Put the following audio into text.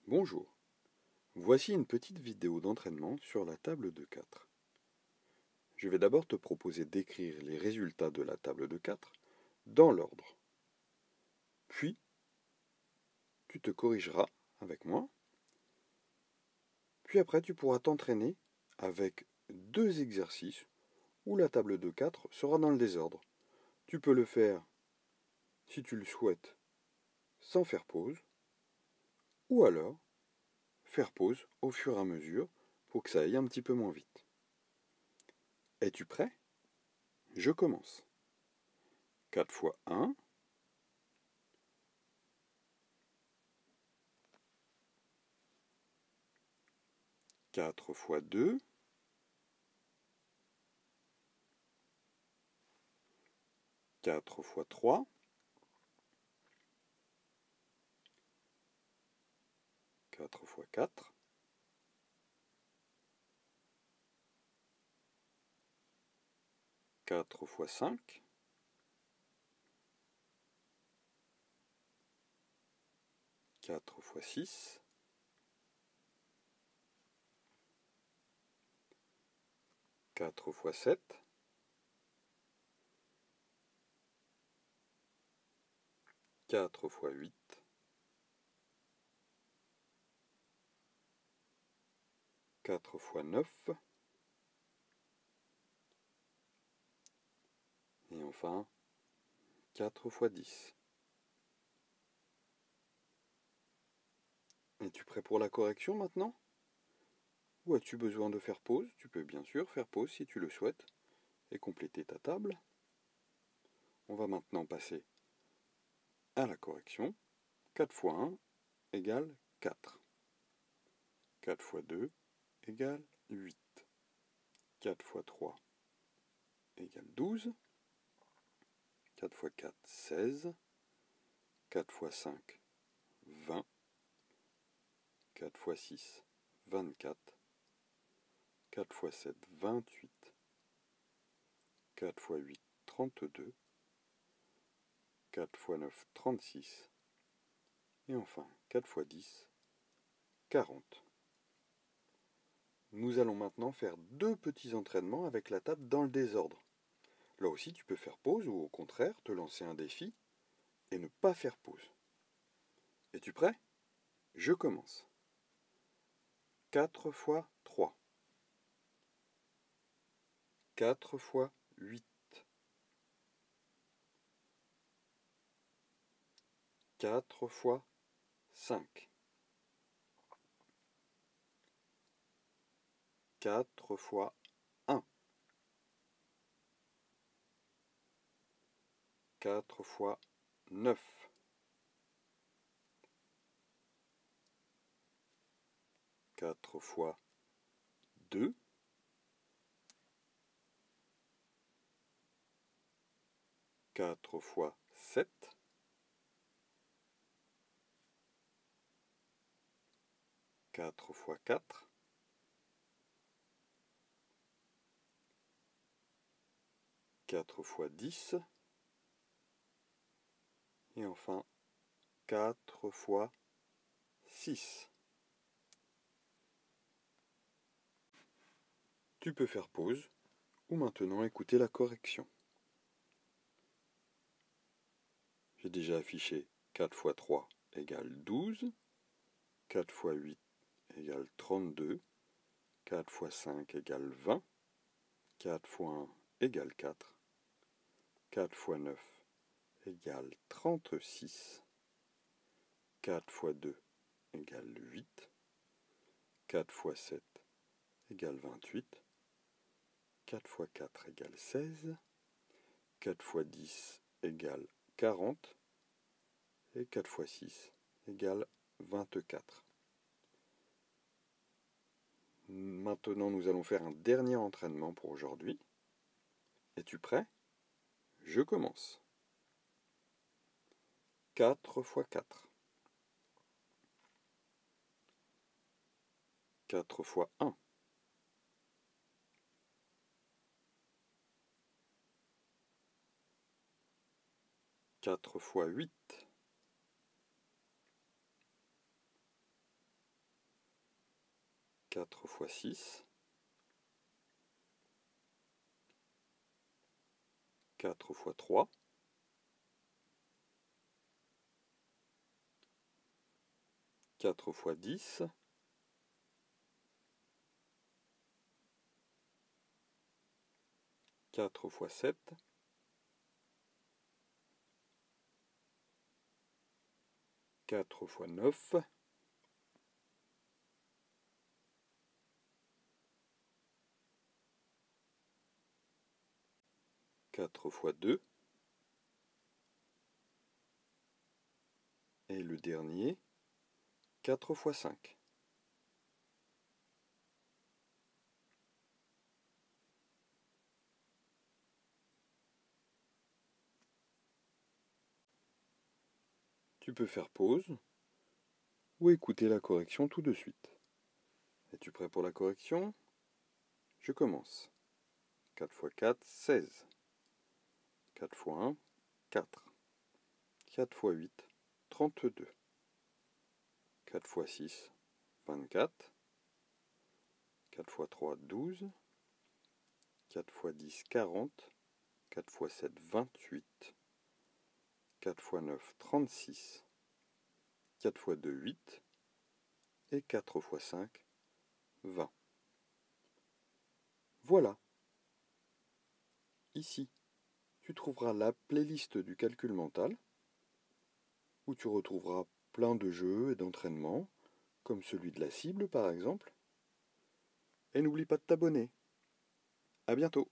Bonjour, voici une petite vidéo d'entraînement sur la table de 4. Je vais d'abord te proposer d'écrire les résultats de la table de 4 dans l'ordre. Puis, tu te corrigeras avec moi. Puis après, tu pourras t'entraîner avec deux exercices où la table de 4 sera dans le désordre. Tu peux le faire, si tu le souhaites, sans faire pause, ou alors faire pause au fur et à mesure pour que ça aille un petit peu moins vite. Es-tu prêt? Je commence. 4 fois 1, 4 fois 2, 4 fois 3, 4 fois 4, 4 fois 5, 4 fois 6, 4 fois 7, 4 fois 8, 4 fois 9, et enfin 4 fois 10. Es-tu prêt pour la correction maintenant? Ou as-tu besoin de faire pause? Tu peux bien sûr faire pause si tu le souhaites et compléter ta table. On va maintenant passer à la correction. 4 fois 1 égale 4. 4 fois 2 égale 8. 4 fois 3 égale 12. 4 fois 4, 16. 4 fois 5, 20. 4 fois 6, 24. 4 fois 7, 28. 4 fois 8, 32. 4 fois 9, 36. Et enfin, 4 fois 10, 40. Nous allons maintenant faire deux petits entraînements avec la table dans le désordre. Là aussi, tu peux faire pause ou au contraire te lancer un défi et ne pas faire pause. Es-tu prêt? Je commence. 4 fois 3. 4 fois 8. 4 fois 5. 4 fois 1. 4 fois 9. 4 fois 2. 4 fois 7. 4 fois 4. 4 fois 10. Et enfin 4 fois 6. Tu peux faire pause ou maintenant écouter la correction. J'ai déjà affiché 4 fois 3 égale 12. 4 fois 8 égale 32. 4 fois 5 égale 20. 4 fois 1 égale 4. 4 fois 9 égale 36. 4 fois 2 égale 8. 4 fois 7 égale 28. 4 fois 4 égale 16. 4 fois 10 égale 40. Et 4 fois 6 égale 24. Maintenant, nous allons faire un dernier entraînement pour aujourd'hui. Es-tu prêt? Je commence. 4 fois 4. 4 fois 1. 4 fois 8. 4 fois 6, 4 fois 3, 4 fois 10, 4 fois 7, 4 fois 9, 4 fois 2, et le dernier, 4 fois 5. Tu peux faire pause ou écouter la correction tout de suite. Es-tu prêt pour la correction? Je commence. 4 fois 4, 16. 4 fois 1, 4. 4 fois 8, 32. 4 fois 6, 24. 4 fois 3, 12. 4 fois 10, 40. 4 fois 7, 28. 4 fois 9, 36. 4 fois 2, 8. Et 4 fois 5, 20. Voilà. Ici, tu trouveras la playlist du calcul mental, où tu retrouveras plein de jeux et d'entraînements, comme celui de la cible par exemple. Et n'oublie pas de t'abonner. À bientôt.